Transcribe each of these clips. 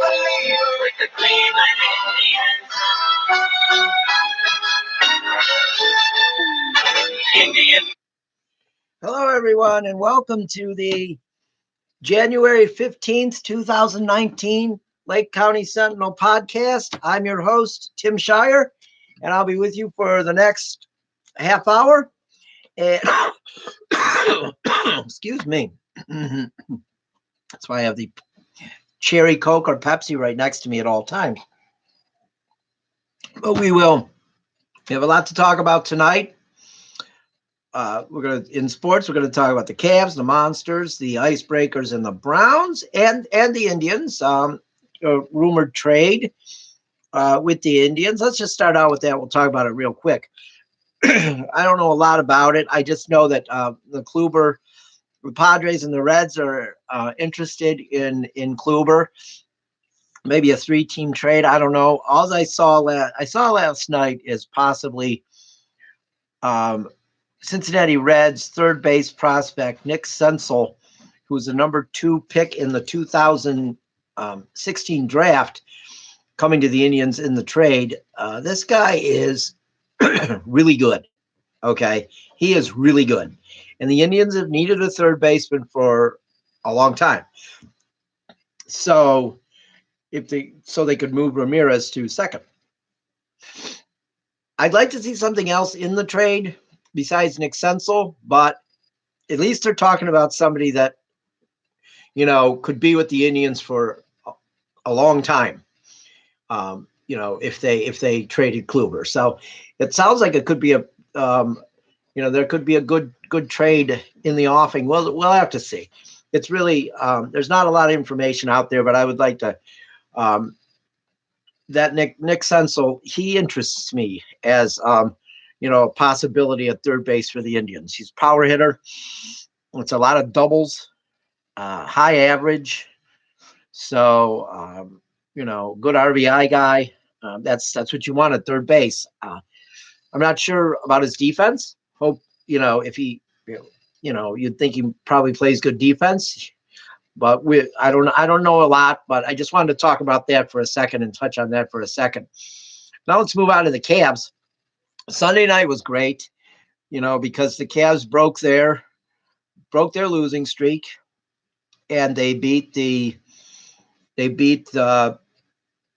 with the Cleveland Indians. Hello, everyone, and welcome to the January 15th, 2019 Lake County Sentinel podcast. I'm your host, Tim Shirer, and I'll be with you for the next half hour. And excuse me. That's why I have the cherry Coke or Pepsi right next to me at all times. But we have a lot to talk about tonight. In sports, we're gonna talk about the Cavs, the Monsters, the Icebreakers, and the Browns, and the Indians. A rumored trade with the Indians. Let's just start out with that. We'll talk about it real quick. I don't know a lot about it. I just know that the Kluber, the Padres, and the Reds are interested in Kluber. Maybe a 3-team trade. I don't know. All I saw last night is possibly Cincinnati Reds third base prospect Nick Sentinel, who's the number 2 pick in the 2016 draft, coming to the Indians in the trade. This guy is really good. Okay, he is really good, and the Indians have needed a third baseman for a long time. So they could move Ramirez to second. I'd like to see something else in the trade besides Nick Sentinel, but at least they're talking about somebody that, could be with the Indians for a long time. If they traded Kluber. So it sounds like it could be there could be a good trade in the offing. We'll have to see. It's really there's not a lot of information out there, but I would like to that Nick Sentinel, he interests me as a possibility at third base for the Indians. He's a power hitter. It's a lot of doubles, high average. So good RBI guy. That's what you want at third base. I'm not sure about his defense. Hope if he, you'd think he probably plays good defense. But I don't know a lot. But I just wanted to talk about that for a second and touch on that for a second. Now let's move on to the Cavs. Sunday night was great, because the Cavs broke their losing streak, and they beat the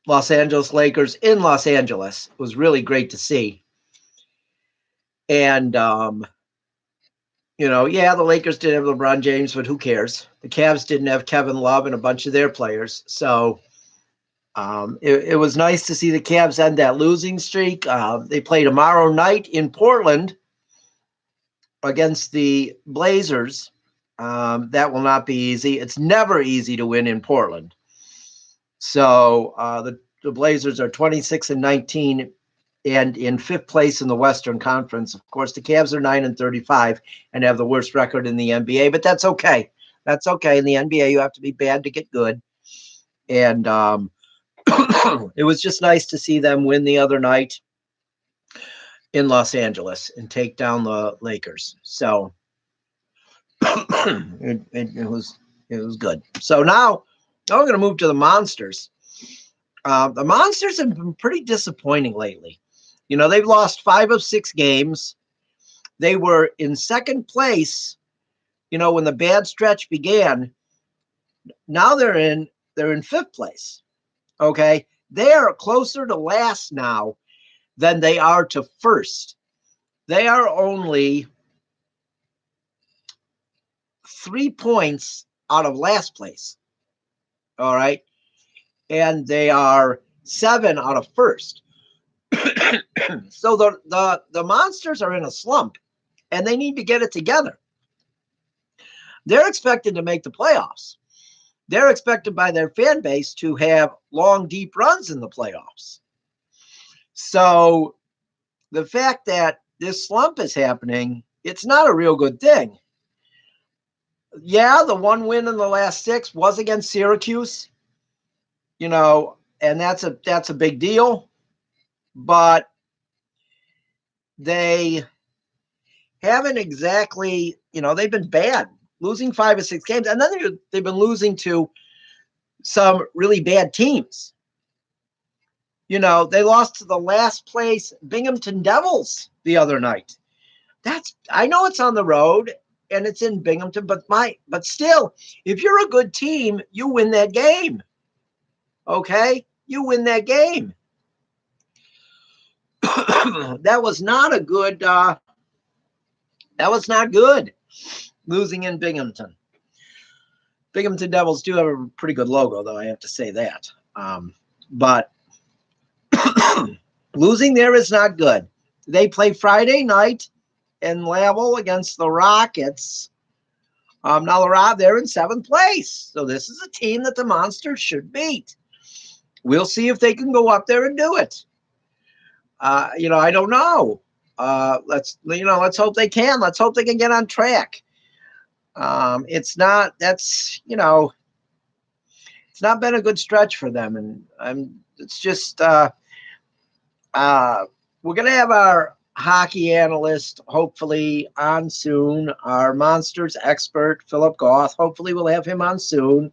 Los Angeles Lakers in Los Angeles. It was really great to see. And the Lakers didn't have LeBron James, but who cares? The Cavs didn't have Kevin Love and a bunch of their players. So it was nice to see the Cavs end that losing streak. They play tomorrow night in Portland against the Blazers. That will not be easy. It's never easy to win in Portland. So the Blazers are 26-19 and in 5th place in the Western Conference. Of course, the Cavs are 9-35 and have the worst record in the NBA, but that's okay. That's okay. In the NBA, you have to be bad to get good. And it was just nice to see them win the other night in Los Angeles and take down the Lakers. So it was good. So now we're going to move to the Monsters. The Monsters have been pretty disappointing lately. They've lost 5 of 6 games. They were in second place, when the bad stretch began. Now they're in 5th place. Okay. They are closer to last now than they are to first. They are only 3 points out of last place. All right. And they are 7 out of first. So the Monsters are in a slump, and they need to get it together. They're expected to make the playoffs. They're expected by their fan base to have long, deep runs in the playoffs. So the fact that this slump is happening, it's not a real good thing. Yeah, the one win in the last 6 was against Syracuse, and that's a big deal. But they haven't exactly, they've been bad, losing 5 or 6 games. And then they've been losing to some really bad teams. You know, they lost to the last place Binghamton Devils the other night. I know it's on the road and it's in Binghamton, but still, if you're a good team, you win that game. Okay? You win that game. That was not a good that was not good, losing in Binghamton. Binghamton Devils do have a pretty good logo, though, I have to say that. But losing there is not good. They play Friday night in Lavelle against the Rockets. Now they're in 7th place. So this is a team that the Monsters should beat. We'll see if they can go up there and do it. I don't know. Let's hope they can. Let's hope they can get on track. It's not been a good stretch for them, and it's just we're gonna have our hockey analyst hopefully on soon. Our Monsters expert Philip Goth. Hopefully we'll have him on soon,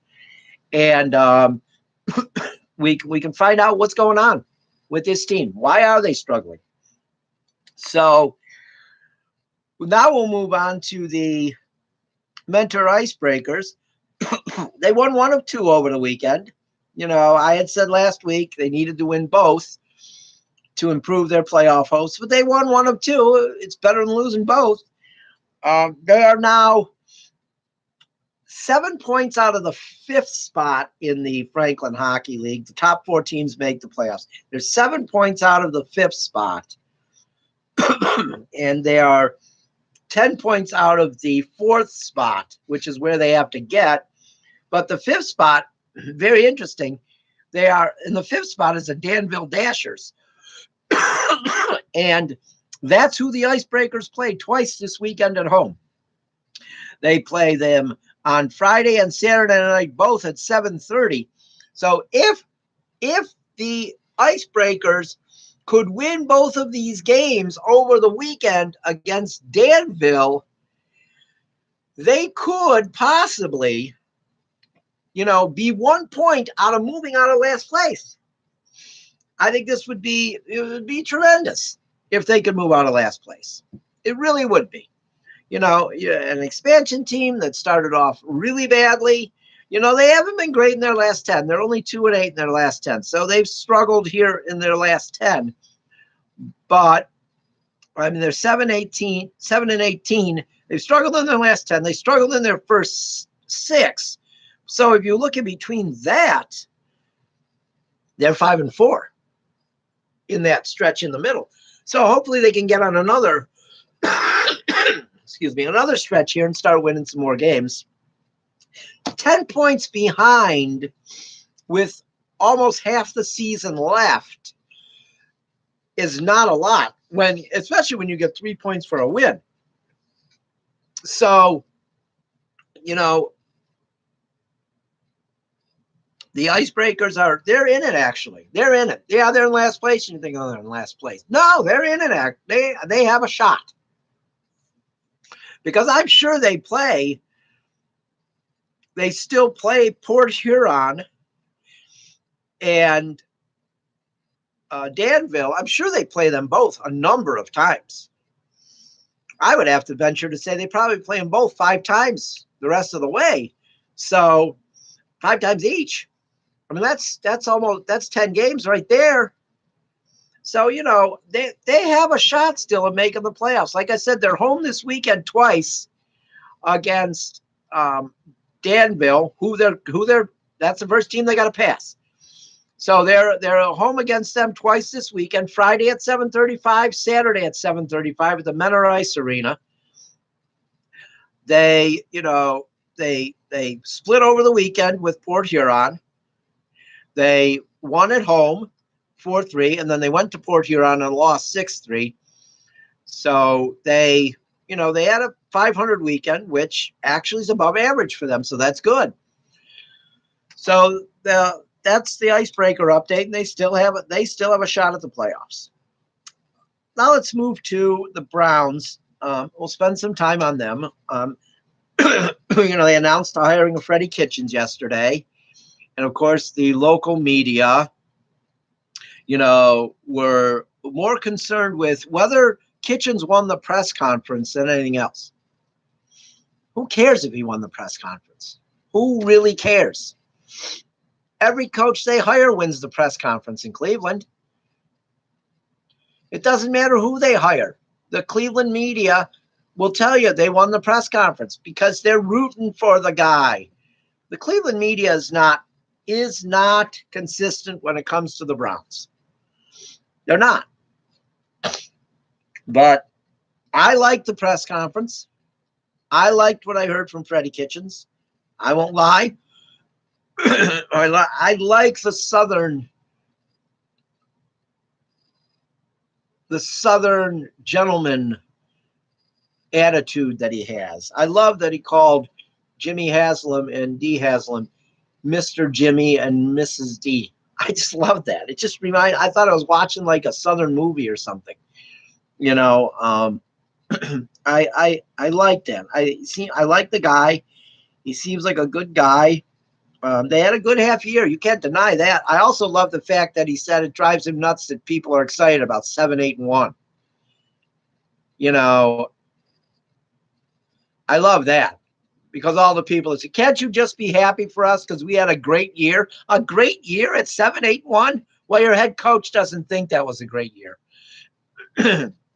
and we can find out what's going on with this team. Why are they struggling? So now we'll move on to the Mentor Icebreakers. They won 1 of 2 over the weekend. I had said last week they needed to win both to improve their playoff hopes, but they won 1 of 2. It's better than losing both. They are now 7 points out of the 5th spot in the Franklin Hockey League. The top 4 teams make the playoffs. They're 7 points out of the 5th spot. And they are 10 points out of the 4th spot, which is where they have to get. But the 5th spot, very interesting. They are in the 5th spot is the Danville Dashers. And that's who the Icebreakers play twice this weekend at home. They play them on Friday and Saturday night, both at 7:30. So if the Icebreakers could win both of these games over the weekend against Danville, they could possibly, be 1 point out of moving out of last place. I think it would be tremendous if they could move out of last place. It really would be. An expansion team that started off really badly. They haven't been great in their last 10. They're only 2-8 in their last 10. So they've struggled here in their last 10. But they're 7-18. They've struggled in their last 10. They struggled in their first 6. So if you look in between that, they're 5-4 in that stretch in the middle. So hopefully they can get on another another stretch here and start winning some more games. 10 points behind with almost half the season left is not a lot, especially when you get 3 points for a win. So, the Icebreakers they're in it, actually. They're in it. Yeah, they're in last place. And you think, they're in last place. No, they're in it. They have a shot. Because I'm sure they still play Port Huron and Danville. I'm sure they play them both a number of times. I would have to venture to say they probably play them both 5 times the rest of the way. So 5 times each. That's 10 games right there. So, they have a shot still of making the playoffs. Like I said, they're home this weekend twice against Danville, that's the first team they got to pass. So they're home against them twice this weekend, Friday at 7:35, Saturday at 7:35 at the Menor Ice Arena. They split over the weekend with Port Huron. They won at home 4-3, and then they went to Port Huron and lost 6-3. So they had a 500 weekend, which actually is above average for them. So that's good. So that's the Icebreaker update, and they still have a shot at the playoffs. Now let's move to the Browns. We'll spend some time on them. They announced the hiring of Freddie Kitchens yesterday. And of course, the local media, were more concerned with whether Kitchens won the press conference than anything else. Who cares if he won the press conference? Who really cares? Every coach they hire wins the press conference in Cleveland. It doesn't matter who they hire. The Cleveland media will tell you they won the press conference because they're rooting for the guy. The Cleveland media is not consistent when it comes to the Browns. They're not. But I liked the press conference. I liked what I heard from Freddie Kitchens. I won't lie. I like the Southern gentleman attitude that he has. I love that he called Jimmy Haslam and Dee Haslam Mr. Jimmy and Mrs. D. I just love that. It just I thought I was watching like a Southern movie or something. I like that. I like the guy. He seems like a good guy. They had a good half year. You can't deny that. I also love the fact that he said it drives him nuts that people are excited about 7-8-1. I love that because all the people say, can't you just be happy for us because we had a great year? A great year at 7-8-1? Well, your head coach doesn't think that was a great year.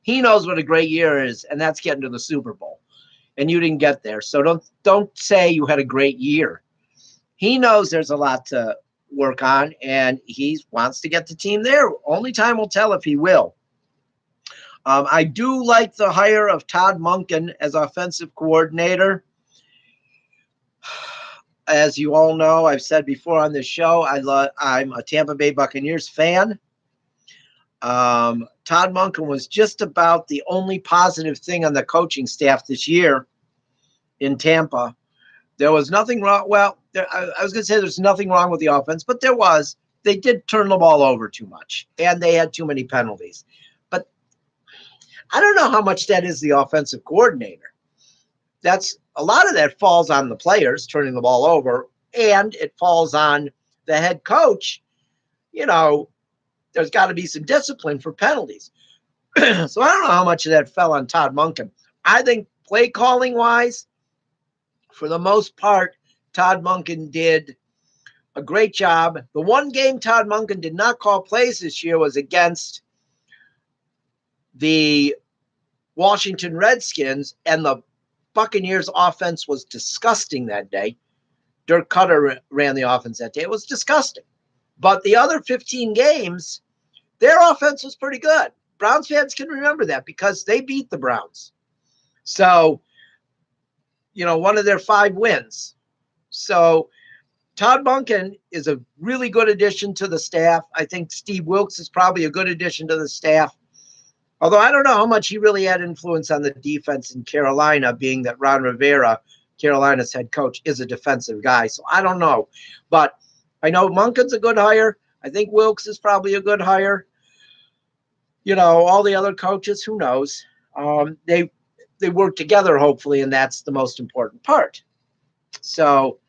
He knows what a great year is, and that's getting to the Super Bowl. And you didn't get there. So don't say you had a great year. He knows there's a lot to work on, and he wants to get the team there. Only time will tell if he will. I do like the hire of Todd Monken as offensive coordinator. As you all know, I've said before on this show, I'm a Tampa Bay Buccaneers fan. Todd Monken was just about the only positive thing on the coaching staff this year in Tampa. There was nothing wrong. Well, I was going to say there's nothing wrong with the offense, but there was. They did turn the ball over too much, and they had too many penalties. But I don't know how much that is the offensive coordinator. A lot of that falls on the players turning the ball over, and it falls on the head coach. There's got to be some discipline for penalties. So I don't know how much of that fell on Todd Monken. I think play calling wise, for the most part, Todd Monken did a great job. The one game Todd Monken did not call plays this year was against the Washington Redskins, and the Buccaneers offense was disgusting that day. Dirk Cutter ran the offense that day. It was disgusting. But the other 15 games, their offense was pretty good. Browns fans can remember that because they beat the Browns. So, one of their 5 wins. So Todd Monken is a really good addition to the staff. I think Steve Wilks is probably a good addition to the staff. Although I don't know how much he really had influence on the defense in Carolina, being that Ron Rivera, Carolina's head coach, is a defensive guy. So I don't know. But I know Monken's a good hire. I think Wilks is probably a good hire. All the other coaches, who knows? They work together, hopefully, and that's the most important part. So,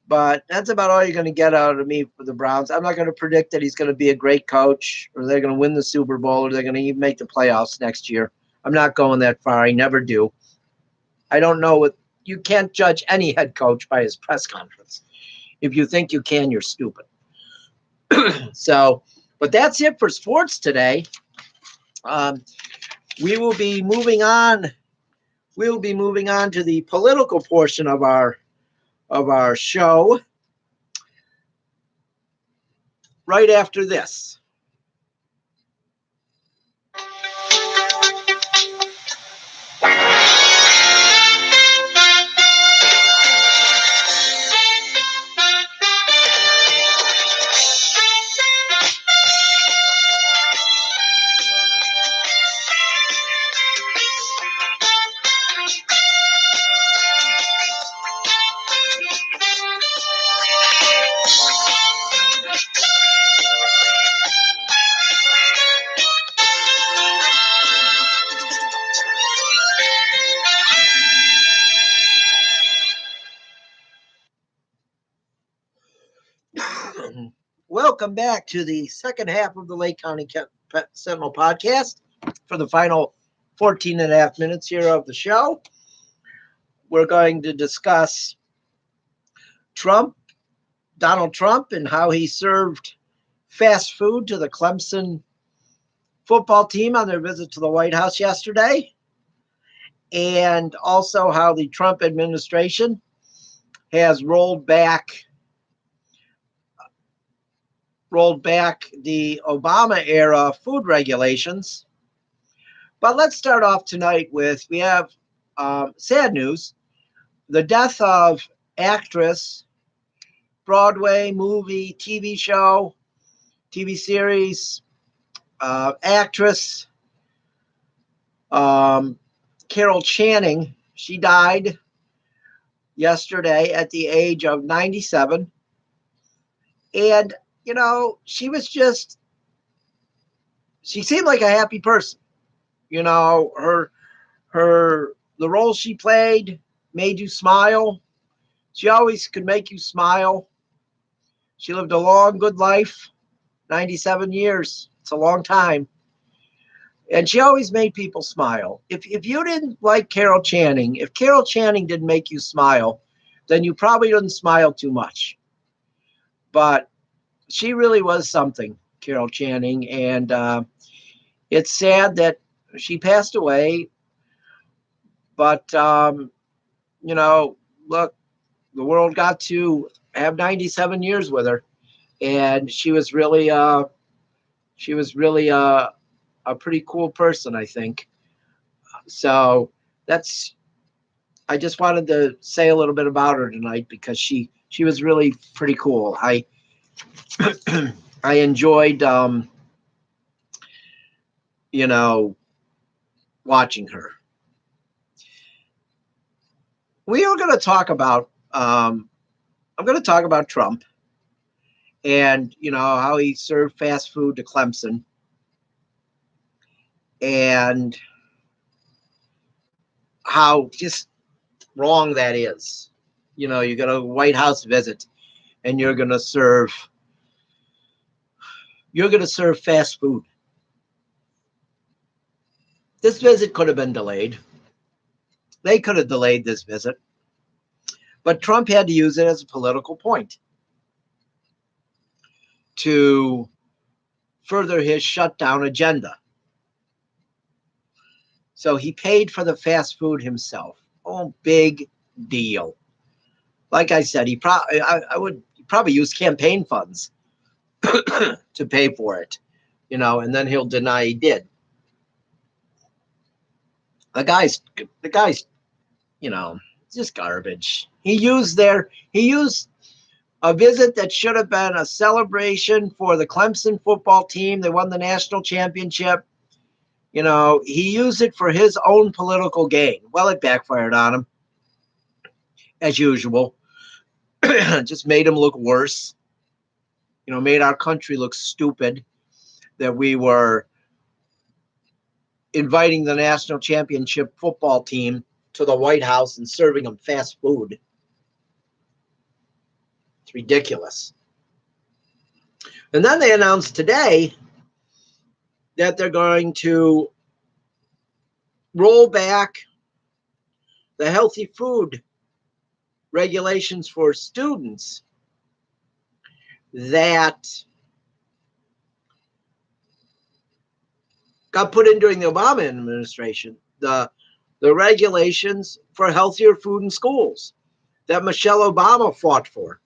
but that's about all you're going to get out of me for the Browns. I'm not going to predict that he's going to be a great coach, or they're going to win the Super Bowl, or they're going to even make the playoffs next year. I'm not going that far. I never do. I don't know what you can't judge any head coach by his press conference. If you think you can, you're stupid. So, but that's it for sports today. We will be moving on. We will be moving on to the political portion of our show right after this. welcome back to the second half of the Lake County Sentinel podcast for the final 14 and a half minutes here of the show. We're going to discuss Donald Trump, and how he served fast food to the Clemson football team on their visit to the White House yesterday, and also how the Trump administration has rolled back the Obama era food regulations. But let's start off tonight with, we have sad news. The death of actress, Broadway, movie, TV show, TV series, actress, Carol Channing. She died yesterday at the age of 97. And, she seemed like a happy person. The role she played made you smile. She always could make you smile. She lived a long, good life, 97 years. It's a long time. And she always made people smile. If you didn't like Carol Channing, if Carol Channing didn't make you smile, then you probably didn't smile too much. But she really was something, Carol Channing. And it's sad that she passed away. But, look, the world got to have 97 years with her. And she was really a pretty cool person, I think. So I just wanted to say a little bit about her tonight, because she was really pretty cool. I enjoyed, watching her. We are going to talk about, I'm going to talk about Trump and, how he served fast food to Clemson, and how just wrong that is. You got a White House visit and you're going to serve fast food. This visit could have been delayed. They could have delayed this visit, but Trump had to use it as a political point to further his shutdown agenda. So he paid for the fast food himself. Oh, big deal. Like I said, he would probably use campaign funds to pay for it, and then he'll deny he did. The guy's, just garbage. He used a visit that should have been a celebration for the Clemson football team. They won the national championship. He used it for his own political gain. Well, it backfired on him, as usual. Just made him look worse. Made our country look stupid, that we were inviting the national championship football team to the White House and serving them fast food. It's ridiculous. And then they announced today that they're going to roll back the healthy food regulations for students that got put in during the Obama administration. The regulations for healthier food in schools that Michelle Obama fought for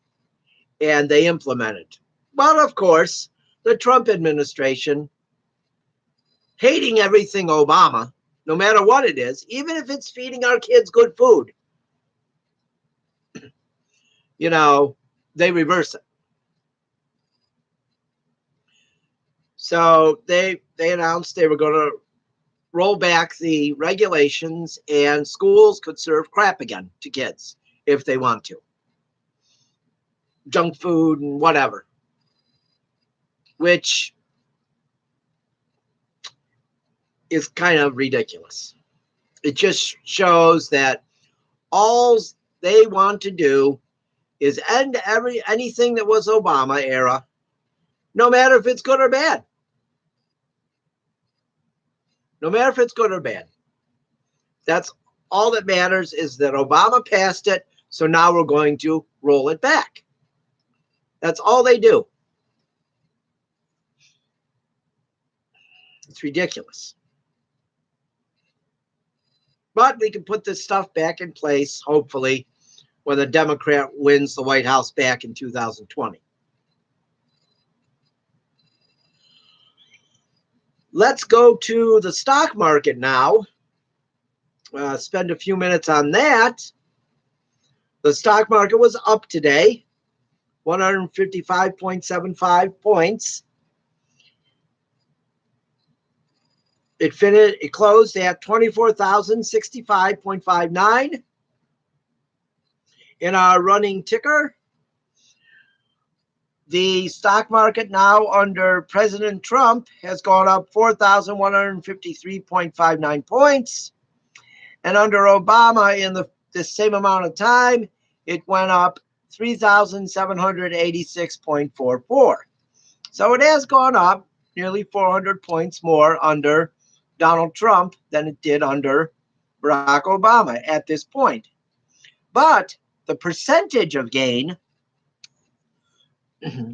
and they implemented. But of course, the Trump administration, hating everything Obama, no matter what it is, even if it's feeding our kids good food, they reverse it. So they announced they were going to roll back the regulations, and schools could serve crap again to kids if they want to. Junk food and whatever. Which is kind of ridiculous. It just shows that all they want to do is end anything that was Obama era no matter if it's good or bad. No matter if it's good or bad. That's all that matters, is that Obama passed it, so now we're going to roll it back. That's all they do. It's ridiculous. But we can put this stuff back in place, hopefully, when a Democrat wins the White House back in 2020. Let's go to the stock market now. Spend a few minutes on that. The stock market was up today, 155.75 points. It closed at 24,065.59. In our running ticker, the stock market now under President Trump has gone up 4,153.59 points. And under Obama, in the same amount of time, it went up 3,786.44. So it has gone up nearly 400 points more under Donald Trump than it did under Barack Obama at this point. But the percentage of gain,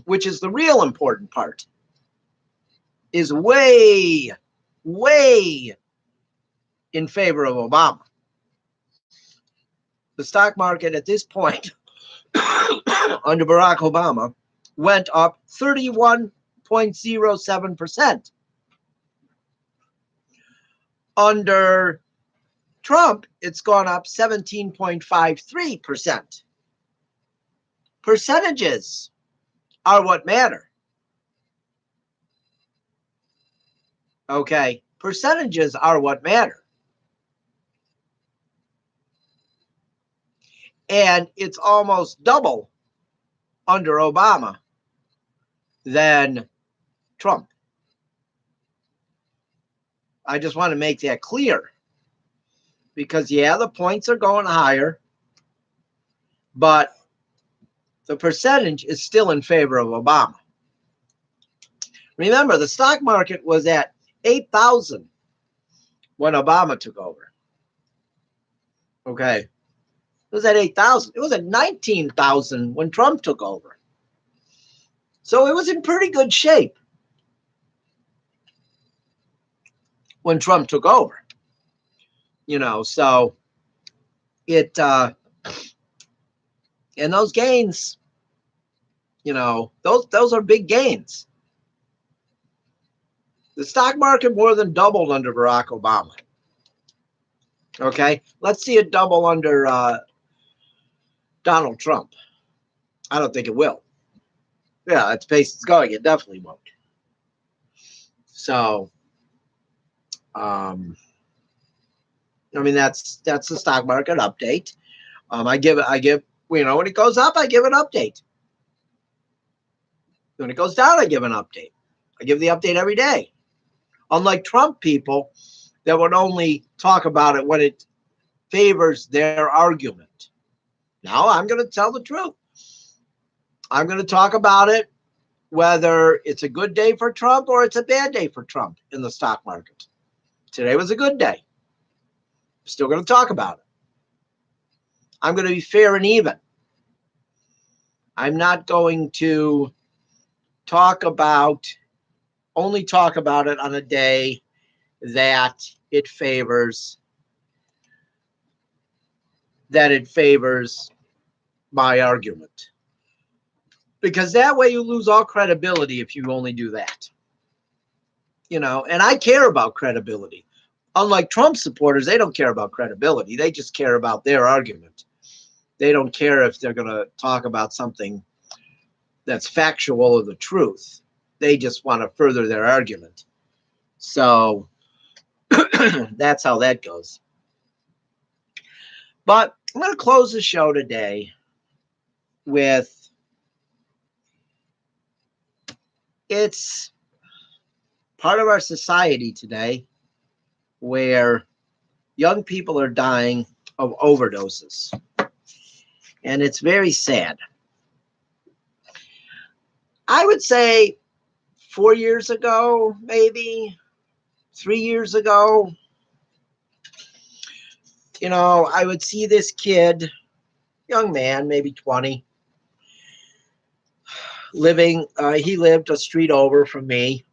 which is the real important part, is way, way in favor of Obama. The stock market at this point under Barack Obama went up 31.07%. Under Trump, it's gone up 17.53%. Percentages are what matter. Okay, percentages are what matter. And it's almost double under Obama than Trump. I just want to make that clear. Because, yeah, the points are going higher, but the percentage is still in favor of Obama. Remember, the stock market was at 8,000 when Obama took over. Okay. It was at 8,000. It was at 19,000 when Trump took over. So it was in pretty good shape when Trump took over. You know, so it, and those gains, you know, those are big gains. The stock market more than doubled under Barack Obama. Okay, let's see it double under Donald Trump. I don't think it will. Yeah, at the pace it's going, it definitely won't. So, I mean, that's the stock market update. I give, you know, when it goes up, I give an update. When it goes down, I give an update. I give the update every day. Unlike Trump people that would only talk about it when it favors their argument. Now I'm going to tell the truth. I'm going to talk about it whether it's a good day for Trump or it's a bad day for Trump in the stock market. Today was a good day. I'm still going to talk about it. I'm going to be fair and even. I'm not going to only talk about it on a day that it favors my argument. Because that way you lose all credibility if you only do that. You know, and I care about credibility. Unlike Trump supporters, they don't care about credibility. They just care about their argument. They don't care if they're going to talk about something that's factual or the truth. They just want to further their argument. So that's how that goes. But I'm going to close the show today with, it's part of our society today where young people are dying of overdoses. And it's very sad. I would say 4 years ago, maybe 3 years ago, I would see this kid, young man, maybe 20, he lived a street over from me,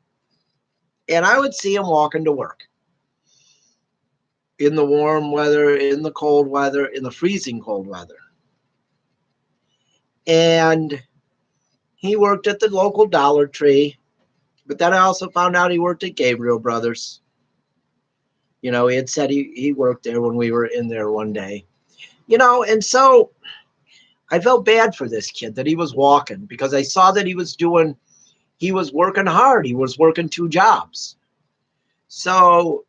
and I would see him walking to work in the warm weather, in the cold weather, in the freezing cold weather. And he worked at the local Dollar Tree, but then I also found out he worked at Gabriel Brothers. He had said he worked there when we were in there one day. And so I felt bad for this kid that he was walking, because I saw that he was working hard. He was working 2 jobs. So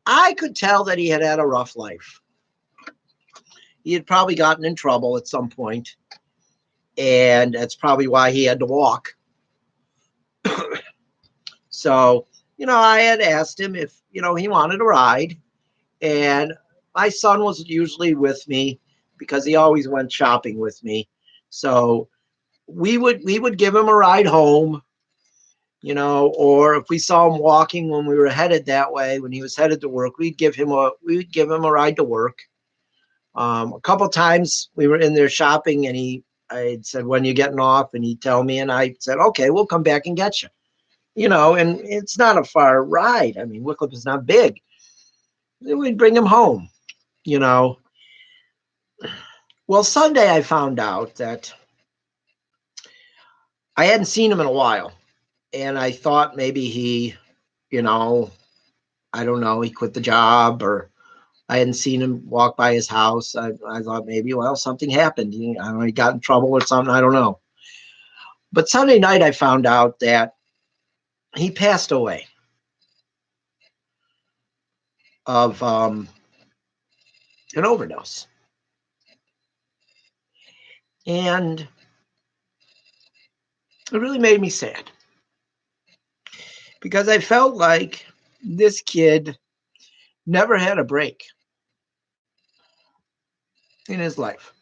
I could tell that he had had a rough life. He had probably gotten in trouble at some point, and that's probably why he had to walk. So, I had asked him if, he wanted a ride, and my son was usually with me because he always went shopping with me. So we would give him a ride home, or if we saw him walking when we were headed that way, when he was headed to work, we'd give him a ride to work. A couple times we were in there shopping, and I said, "When you getting off?" And he'd tell me, and I said, "Okay, we'll come back and get you." And it's not a far ride. I mean, Wickliffe is not big. We'd bring him home, you know. Well, Sunday I found out that I hadn't seen him in a while, and I thought maybe he, I don't know, he quit the job, or I hadn't seen him walk by his house. I thought maybe, well, something happened. I don't know, he got in trouble or something. I don't know. But Sunday night I found out that he passed away of an overdose. And it really made me sad, because I felt like this kid never had a break in his life.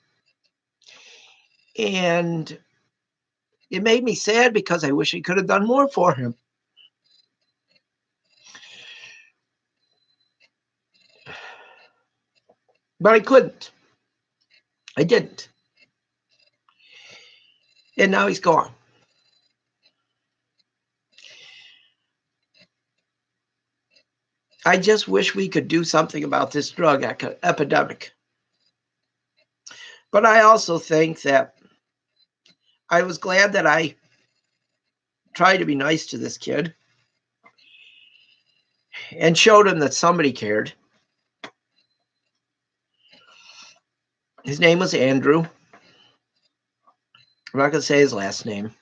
And it made me sad because I wish I could have done more for him. But I couldn't. I didn't. And now he's gone. I just wish we could do something about this drug epidemic. But I also think that I was glad that I tried to be nice to this kid and showed him that somebody cared. His name was Andrew. I'm not going to say his last name.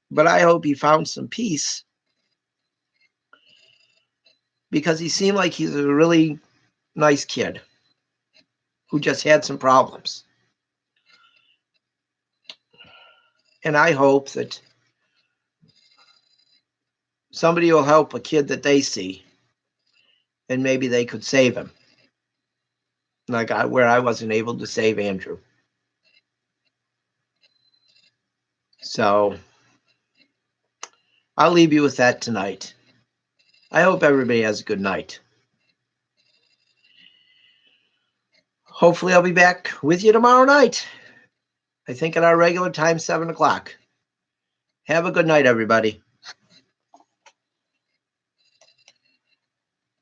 But I hope he found some peace, because he seemed like he's a really nice kid who just had some problems. And I hope that somebody will help a kid that they see, and maybe they could save him, like where I wasn't able to save Andrew. So I'll leave you with that tonight. I hope everybody has a good night. Hopefully I'll be back with you tomorrow night. I think at our regular time, 7 o'clock. Have a good night, everybody.